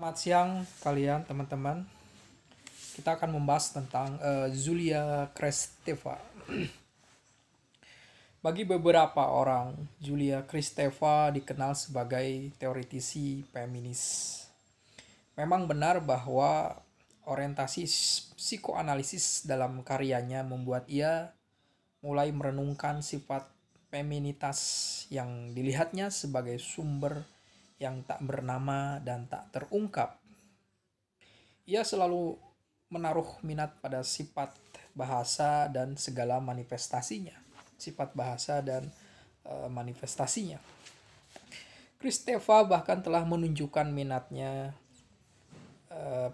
Selamat siang kalian teman-teman. Kita akan membahas tentang Julia Kristeva. Bagi beberapa orang, Julia Kristeva dikenal sebagai teoretisi feminis. Memang benar bahwa orientasi psikoanalisis dalam karyanya membuat ia mulai merenungkan sifat feminitas yang dilihatnya sebagai sumber yang tak bernama dan tak terungkap. Ia selalu menaruh minat pada sifat bahasa dan segala manifestasinya. Sifat bahasa dan manifestasinya. Kristeva bahkan telah menunjukkan minatnya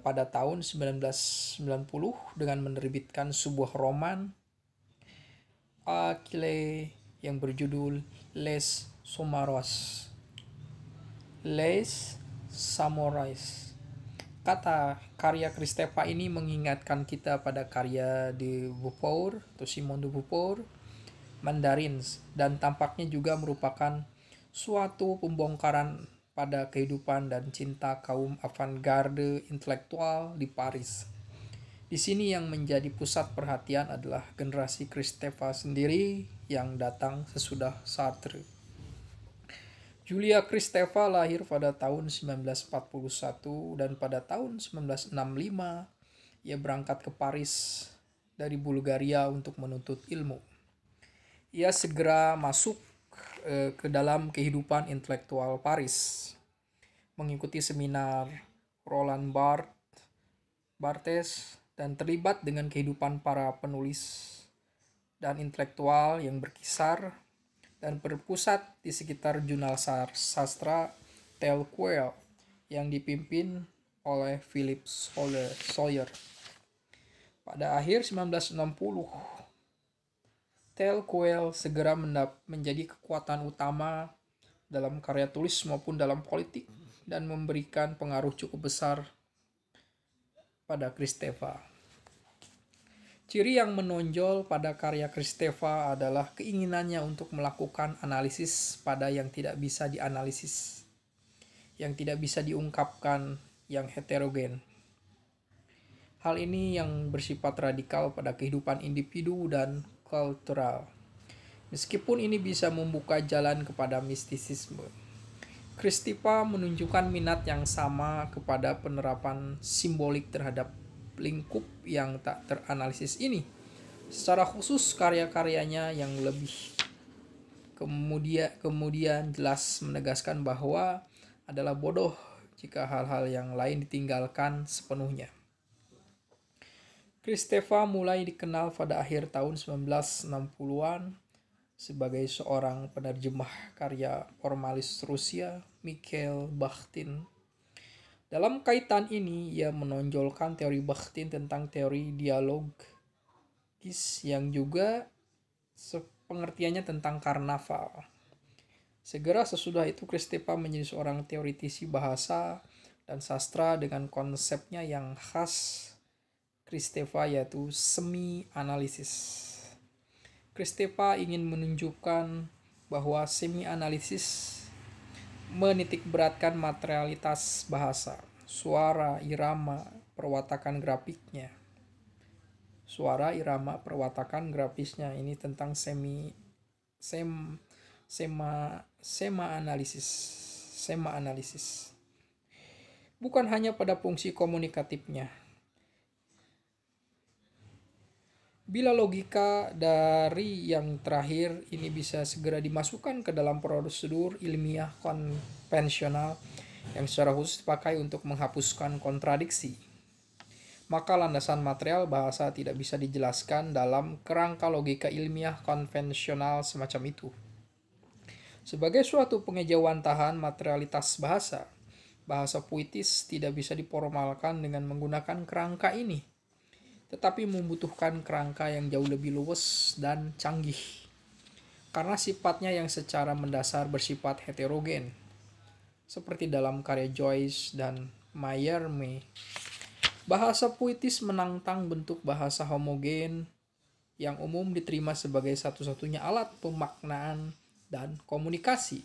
pada tahun 1990 dengan menerbitkan sebuah roman Achille yang berjudul Les Samouraïs. Kata karya Kristeva ini mengingatkan kita pada karya de Beauvoir atau Simone de Beauvoir, Mandarins, dan tampaknya juga merupakan suatu pembongkaran pada kehidupan dan cinta kaum avant-garde intelektual di Paris. Di sini yang menjadi pusat perhatian adalah generasi Kristeva sendiri yang datang sesudah Sartre. Julia Kristeva lahir pada tahun 1941 dan pada tahun 1965 ia berangkat ke Paris dari Bulgaria untuk menuntut ilmu. Ia segera masuk ke dalam kehidupan intelektual Paris, mengikuti seminar Roland Barthes dan terlibat dengan kehidupan para penulis dan intelektual yang berkisar dan berpusat di sekitar jurnal sastra Tel Quoll yang dipimpin oleh Philip Sawyer. Pada akhir 1960, Tel Quoll segera menjadi kekuatan utama dalam karya tulis maupun dalam politik dan memberikan pengaruh cukup besar pada Kristeva. Ciri yang menonjol pada karya Kristeva adalah keinginannya untuk melakukan analisis pada yang tidak bisa dianalisis, yang tidak bisa diungkapkan, yang heterogen. Hal ini yang bersifat radikal pada kehidupan individu dan kultural. Meskipun ini bisa membuka jalan kepada mistisisme, Kristeva menunjukkan minat yang sama kepada penerapan simbolik terhadap lingkup yang tak teranalisis ini. Secara khusus karya-karyanya yang lebih kemudian jelas menegaskan bahwa adalah bodoh jika hal-hal yang lain ditinggalkan sepenuhnya. Kristeva mulai dikenal pada akhir tahun 1960-an sebagai seorang penerjemah karya formalis Rusia Mikhail Bakhtin. Dalam kaitan ini, ia menonjolkan teori Bakhtin tentang teori dialogis yang juga pengertiannya tentang karnaval. Segera sesudah itu Kristeva menjadi seorang teoretisi bahasa dan sastra dengan konsepnya yang khas Kristeva yaitu semi-analisis. Kristeva ingin menunjukkan bahwa semi-analisis menitikberatkan materialitas bahasa, suara, irama, perwatakan grafisnya. Ini tentang sema-analisis. Bukan hanya pada fungsi komunikatifnya. Bila logika dari yang terakhir ini bisa segera dimasukkan ke dalam prosedur ilmiah konvensional yang secara khusus dipakai untuk menghapuskan kontradiksi, maka landasan material bahasa tidak bisa dijelaskan dalam kerangka logika ilmiah konvensional semacam itu. Sebagai suatu pengejauhan tahan materialitas bahasa puitis tidak bisa diformalkan dengan menggunakan kerangka ini, tetapi membutuhkan kerangka yang jauh lebih luwes dan canggih, karena sifatnya yang secara mendasar bersifat heterogen, seperti dalam karya Joyce dan Mallarmé. Bahasa puitis menantang bentuk bahasa homogen yang umum diterima sebagai satu-satunya alat pemaknaan dan komunikasi.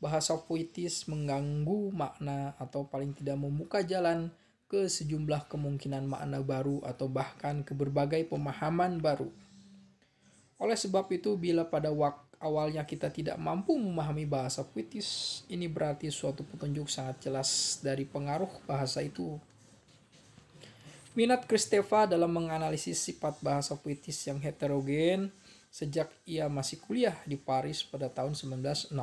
bahasa puitis mengganggu makna atau paling tidak membuka jalan ke sejumlah kemungkinan makna baru atau bahkan ke berbagai pemahaman baru. Oleh sebab itu, bila pada waktu awalnya kita tidak mampu memahami bahasa puitis, ini berarti suatu petunjuk sangat jelas dari pengaruh bahasa itu. Minat Kristeva dalam menganalisis sifat bahasa puitis yang heterogen sejak ia masih kuliah di Paris pada tahun 1960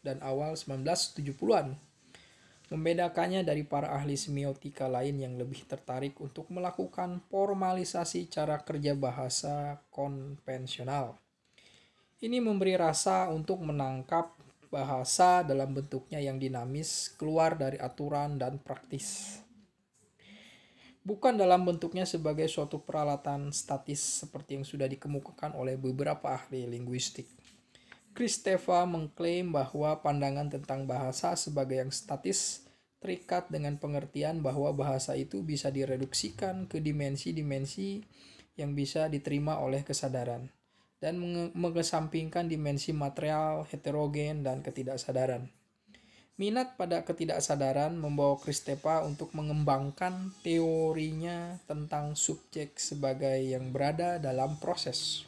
dan awal 1970-an membedakannya dari para ahli semiotika lain yang lebih tertarik untuk melakukan formalisasi cara kerja bahasa konvensional. Ini memberi rasa untuk menangkap bahasa dalam bentuknya yang dinamis, keluar dari aturan dan praktis. Bukan dalam bentuknya sebagai suatu peralatan statis seperti yang sudah dikemukakan oleh beberapa ahli linguistik. Kristeva mengklaim bahwa pandangan tentang bahasa sebagai yang statis terikat dengan pengertian bahwa bahasa itu bisa direduksikan ke dimensi-dimensi yang bisa diterima oleh kesadaran dan mengesampingkan dimensi material, heterogen, dan ketidaksadaran. Minat pada ketidaksadaran membawa Kristeva untuk mengembangkan teorinya tentang subjek sebagai yang berada dalam proses.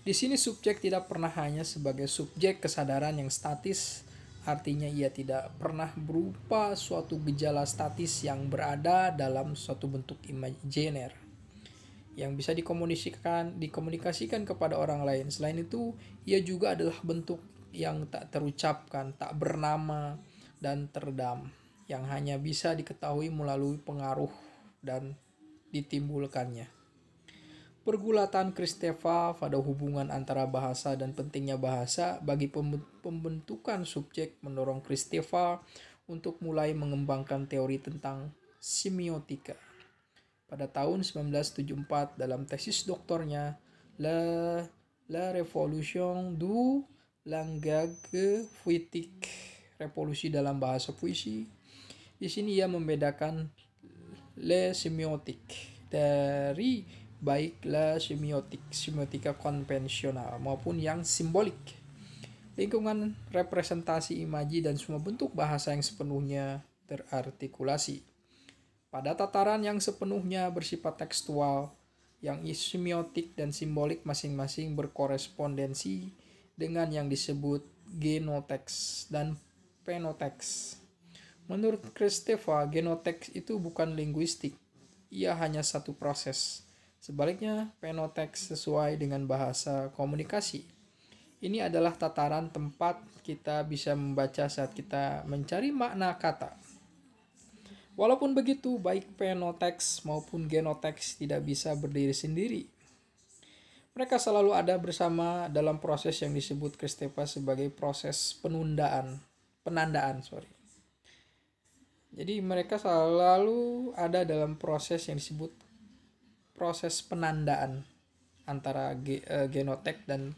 Di sini subjek tidak pernah hanya sebagai subjek kesadaran yang statis, artinya ia tidak pernah berupa suatu gejala statis yang berada dalam suatu bentuk imajiner yang bisa dikomunikasikan kepada orang lain. Selain itu, ia juga adalah bentuk yang tak terucapkan, tak bernama, dan teredam, yang hanya bisa diketahui melalui pengaruh dan ditimbulkannya. Pergulatan Kristeva pada hubungan antara bahasa dan pentingnya bahasa bagi pembentukan subjek mendorong Kristeva untuk mulai mengembangkan teori tentang semiotika. Pada tahun 1974 dalam tesis doktornya La Révolution du langage poétique, revolusi dalam bahasa puisi. Di sini ia membedakan le semiotique dari baiklah semiotika konvensional maupun yang simbolik. Lingkungan representasi imaji dan semua bentuk bahasa yang sepenuhnya terartikulasi. Pada tataran yang sepenuhnya bersifat tekstual, yang semiotik dan simbolik masing-masing berkorespondensi dengan yang disebut genoteks dan penoteks. Menurut Kristeva, genoteks itu bukan linguistik, ia hanya satu proses. Sebaliknya, penoteks sesuai dengan bahasa komunikasi. Ini adalah tataran tempat kita bisa membaca saat kita mencari makna kata. Walaupun begitu, baik penoteks maupun genoteks tidak bisa berdiri sendiri. Mereka selalu ada bersama dalam proses yang disebut Kristeva sebagai proses penandaan. Jadi mereka selalu ada dalam proses yang disebut proses penandaan antara genoteks dan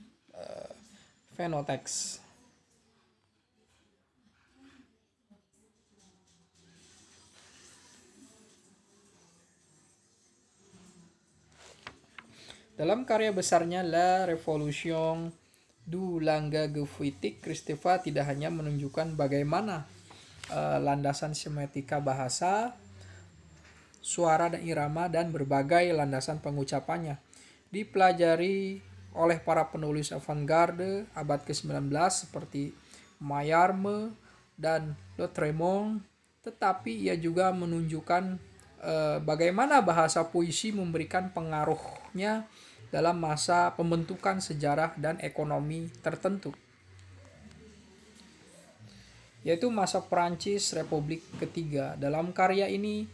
fenoteks. Dalam karya besarnya La Révolution du langage poétique, Kristeva tidak hanya menunjukkan bagaimana landasan semiotika bahasa, suara dan irama, dan berbagai landasan pengucapannya dipelajari oleh para penulis avant-garde abad ke-19 seperti Mallarmé dan Lautréamont, tetapi ia juga menunjukkan bagaimana bahasa puisi memberikan pengaruhnya dalam masa pembentukan sejarah dan ekonomi tertentu, yaitu masa Prancis Republik Ketiga. Dalam karya ini,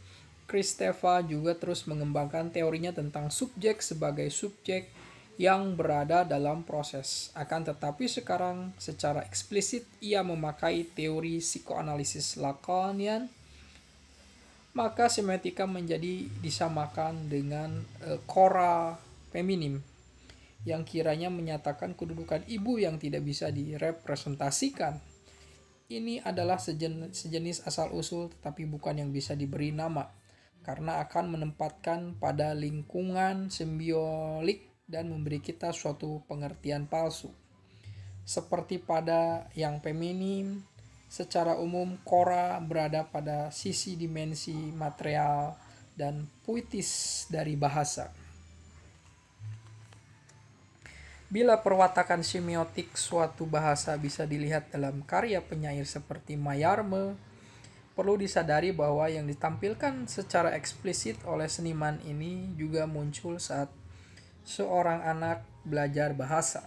Kristeva juga terus mengembangkan teorinya tentang subjek sebagai subjek yang berada dalam proses. Akan tetapi sekarang secara eksplisit ia memakai teori psikoanalisis Lacanian. Maka semiotika menjadi disamakan dengan cora feminim yang kiranya menyatakan kedudukan ibu yang tidak bisa direpresentasikan. Ini adalah sejenis asal-usul tetapi bukan yang bisa diberi nama, karena akan menempatkan pada lingkungan simbiolik dan memberi kita suatu pengertian palsu. Seperti pada yang feminim, secara umum kora berada pada sisi dimensi material dan puitis dari bahasa. Bila perwatakan semiotik suatu bahasa bisa dilihat dalam karya penyair seperti Mallarmé, perlu disadari bahwa yang ditampilkan secara eksplisit oleh seniman ini juga muncul saat seorang anak belajar bahasa.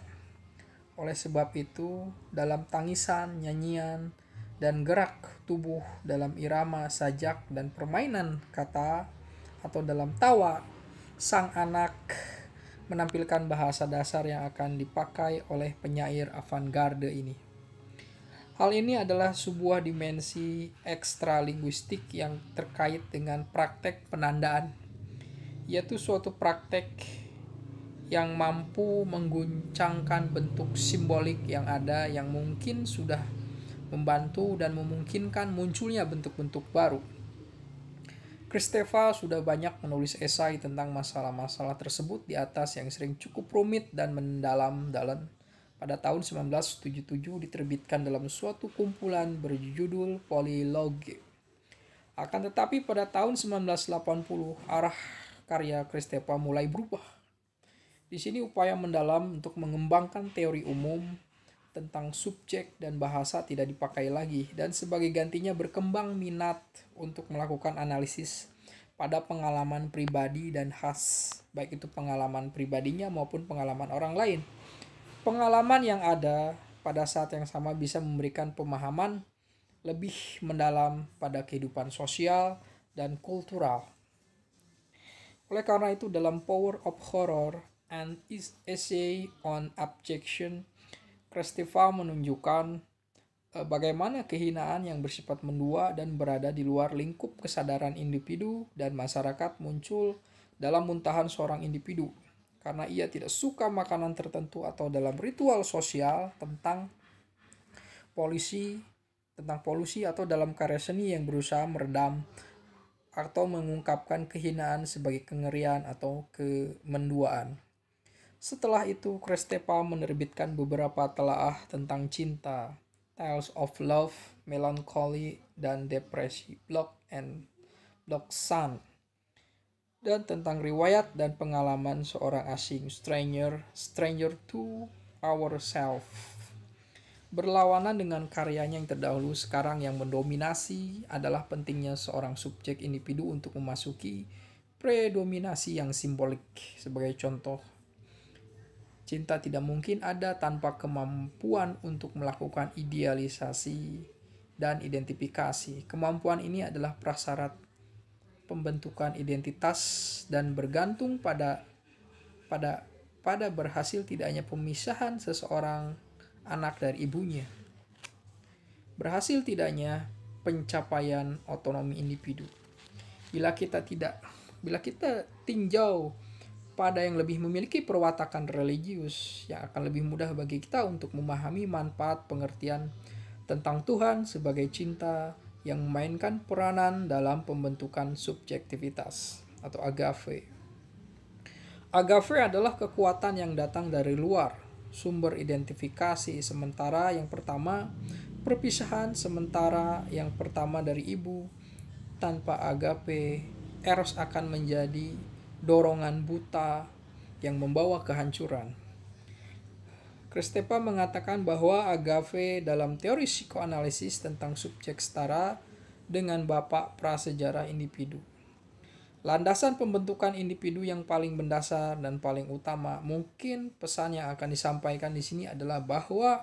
Oleh sebab itu, dalam tangisan, nyanyian, dan gerak tubuh dalam irama sajak dan permainan kata atau dalam tawa, sang anak menampilkan bahasa dasar yang akan dipakai oleh penyair avant-garde ini. Hal ini adalah sebuah dimensi ekstralinguistik yang terkait dengan praktek penandaan, yaitu suatu praktek yang mampu mengguncangkan bentuk simbolik yang ada yang mungkin sudah membantu dan memungkinkan munculnya bentuk-bentuk baru. Kristeva sudah banyak menulis esai tentang masalah-masalah tersebut di atas yang sering cukup rumit dan mendalam. Pada tahun 1977 diterbitkan dalam suatu kumpulan berjudul Polylogue. Akan tetapi pada tahun 1980 arah karya Kristeva mulai berubah. Di sini upaya mendalam untuk mengembangkan teori umum tentang subjek dan bahasa tidak dipakai lagi, dan sebagai gantinya berkembang minat untuk melakukan analisis pada pengalaman pribadi dan khas, baik itu pengalaman pribadinya maupun pengalaman orang lain. Pengalaman yang ada pada saat yang sama bisa memberikan pemahaman lebih mendalam pada kehidupan sosial dan kultural. Oleh karena itu, dalam Power of Horror and Essay on Abjection, Kristeva menunjukkan bagaimana kehinaan yang bersifat mendua dan berada di luar lingkup kesadaran individu dan masyarakat muncul dalam muntahan seorang individu karena ia tidak suka makanan tertentu atau dalam ritual sosial tentang polusi atau dalam karya seni yang berusaha meredam atau mengungkapkan kehinaan sebagai kengerian atau kemenduaan. Setelah itu, Kristeva menerbitkan beberapa telaah tentang cinta, Tales of Love, Melancholy, dan Depresi, Block Sun, dan tentang riwayat dan pengalaman seorang asing, Stranger to Ourselves. Berlawanan dengan karyanya yang terdahulu, sekarang yang mendominasi adalah pentingnya seorang subjek individu untuk memasuki predominasi yang simbolik. Sebagai contoh, cinta tidak mungkin ada tanpa kemampuan untuk melakukan idealisasi dan identifikasi. Kemampuan ini adalah prasyarat pembentukan identitas dan bergantung pada berhasil tidaknya pemisahan seseorang anak dari ibunya. Berhasil tidaknya pencapaian otonomi individu. Bila kita tinjau pada yang lebih memiliki perwatakan religius, yang akan lebih mudah bagi kita untuk memahami manfaat pengertian tentang Tuhan sebagai cinta yang memainkan peranan dalam pembentukan subjektivitas atau agave. Agave adalah kekuatan yang datang dari luar, sumber identifikasi sementara yang pertama, perpisahan sementara yang pertama dari ibu. Tanpa agave, eros akan menjadi dorongan buta yang membawa kehancuran. Kristeva mengatakan bahwa agave dalam teori psikoanalisis tentang subjek setara dengan bapak prasejarah individu. Landasan pembentukan individu yang paling mendasar dan paling utama, mungkin pesan yang akan disampaikan di sini adalah bahwa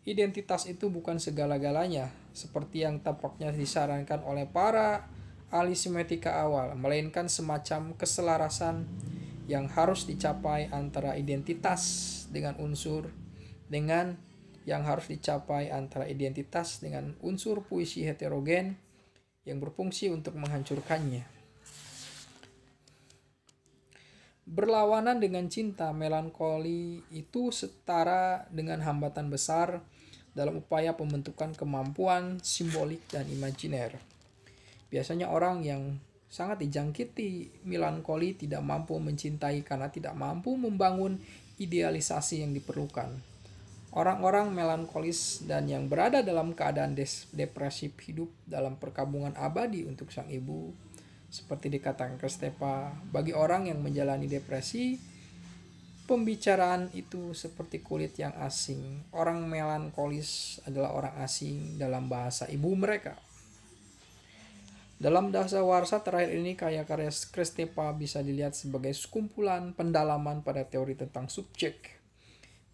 identitas itu bukan segala-galanya, seperti yang tampaknya disarankan oleh para ahli semiotika awal, melainkan semacam keselarasan yang harus dicapai antara identitas dengan unsur puisi heterogen yang berfungsi untuk menghancurkannya. Berlawanan dengan cinta, melankoli itu setara dengan hambatan besar dalam upaya pembentukan kemampuan simbolik dan imajiner. Biasanya orang yang sangat dijangkiti melankoli tidak mampu mencintai karena tidak mampu membangun idealisasi yang diperlukan. Orang-orang melankolis dan yang berada dalam keadaan depresif hidup dalam perkabungan abadi untuk sang ibu. Seperti dikatakan Kristepa, bagi orang yang menjalani depresi, pembicaraan itu seperti kulit yang asing. Orang melankolis adalah orang asing dalam bahasa ibu mereka. Dalam dasawarsa terakhir ini, karya-karya Kristepa bisa dilihat sebagai sekumpulan pendalaman pada teori tentang subjek.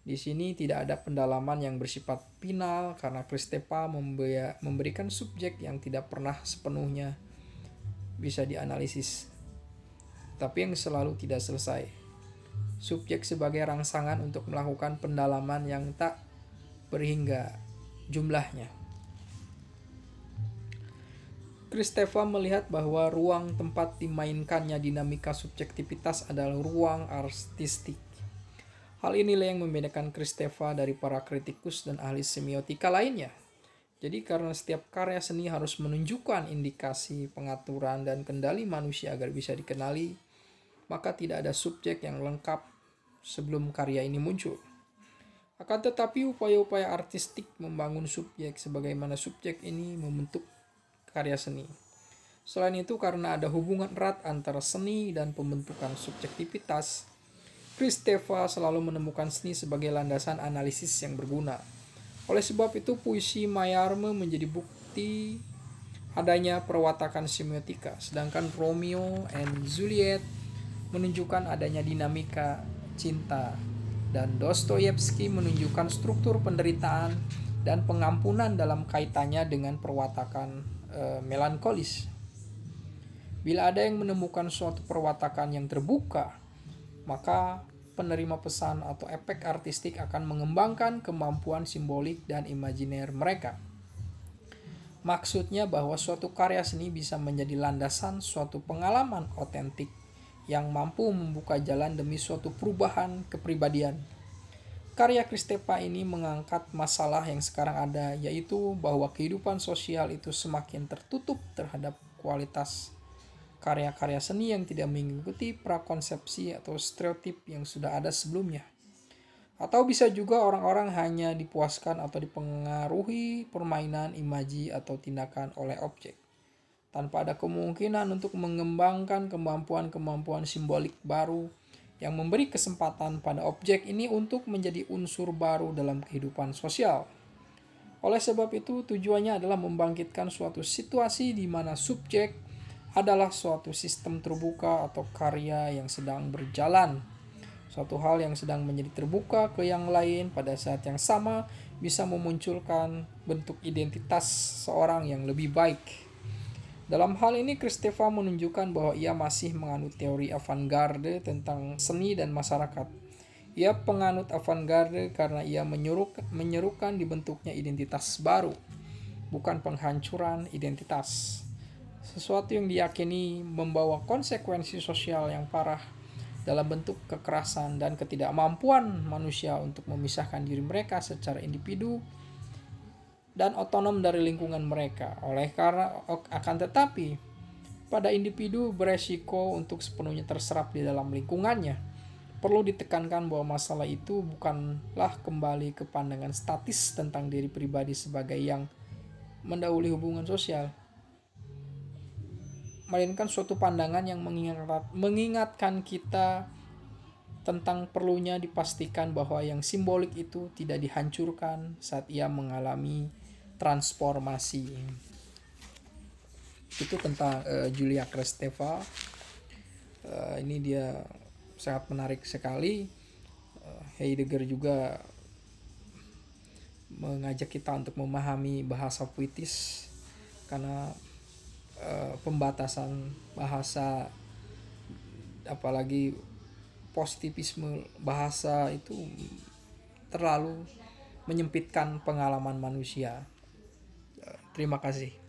Di sini tidak ada pendalaman yang bersifat final karena Kristepa memberikan subjek yang tidak pernah sepenuhnya bisa dianalisis, tapi yang selalu tidak selesai. Subjek sebagai rangsangan untuk melakukan pendalaman yang tak berhingga jumlahnya. Kristepa melihat bahwa ruang tempat dimainkannya dinamika subjektivitas adalah ruang artistik. Hal inilah yang membedakan Kristepa dari para kritikus dan ahli semiotika lainnya. Jadi karena setiap karya seni harus menunjukkan indikasi pengaturan dan kendali manusia agar bisa dikenali, maka tidak ada subjek yang lengkap sebelum karya ini muncul. Akan tetapi upaya-upaya artistik membangun subjek sebagaimana subjek ini membentuk karya seni. Selain itu, karena ada hubungan erat antara seni dan pembentukan subjektivitas, Kristepa selalu menemukan seni sebagai landasan analisis yang berguna. Oleh sebab itu, puisi Mallarmé menjadi bukti adanya perwatakan semiotika, sedangkan Romeo and Juliet menunjukkan adanya dinamika cinta, dan Dostoyevsky menunjukkan struktur penderitaan dan pengampunan dalam kaitannya dengan perwatakan melankolis. Bila ada yang menemukan suatu perwatakan yang terbuka, maka penerima pesan atau efek artistik akan mengembangkan kemampuan simbolik dan imajiner mereka. Maksudnya bahwa suatu karya seni bisa menjadi landasan suatu pengalaman otentik yang mampu membuka jalan demi suatu perubahan kepribadian. Karya Kristepa ini mengangkat masalah yang sekarang ada, yaitu bahwa kehidupan sosial itu semakin tertutup terhadap kualitas karya-karya seni yang tidak mengikuti prakonsepsi atau stereotip yang sudah ada sebelumnya. Atau bisa juga orang-orang hanya dipuaskan atau dipengaruhi permainan imaji atau tindakan oleh objek, tanpa ada kemungkinan untuk mengembangkan kemampuan-kemampuan simbolik baru yang memberi kesempatan pada objek ini untuk menjadi unsur baru dalam kehidupan sosial. Oleh sebab itu, tujuannya adalah membangkitkan suatu situasi di mana subjek adalah suatu sistem terbuka atau karya yang sedang berjalan. Suatu hal yang sedang menjadi terbuka ke yang lain pada saat yang sama bisa memunculkan bentuk identitas seorang yang lebih baik. Dalam hal ini, Kristepa menunjukkan bahwa ia masih menganut teori avant-garde tentang seni dan masyarakat. Ia penganut avant-garde karena ia menyerukan dibentuknya identitas baru, bukan penghancuran identitas. Sesuatu yang diyakini membawa konsekuensi sosial yang parah dalam bentuk kekerasan dan ketidakmampuan manusia untuk memisahkan diri mereka secara individu dan otonom dari lingkungan mereka. Akan tetapi, pada individu beresiko untuk sepenuhnya terserap di dalam lingkungannya. Perlu ditekankan bahwa masalah itu bukanlah kembali ke pandangan statis tentang diri pribadi sebagai yang mendahului hubungan sosial, melainkan suatu pandangan yang mengingatkan kita tentang perlunya dipastikan bahwa yang simbolik itu tidak dihancurkan saat ia mengalami transformasi. Itu tentang Julia Kristeva. Ini dia sangat menarik sekali. Heidegger juga mengajak kita untuk memahami bahasa puitis karena pembatasan bahasa, apalagi positivisme bahasa itu terlalu menyempitkan pengalaman manusia. Terima kasih.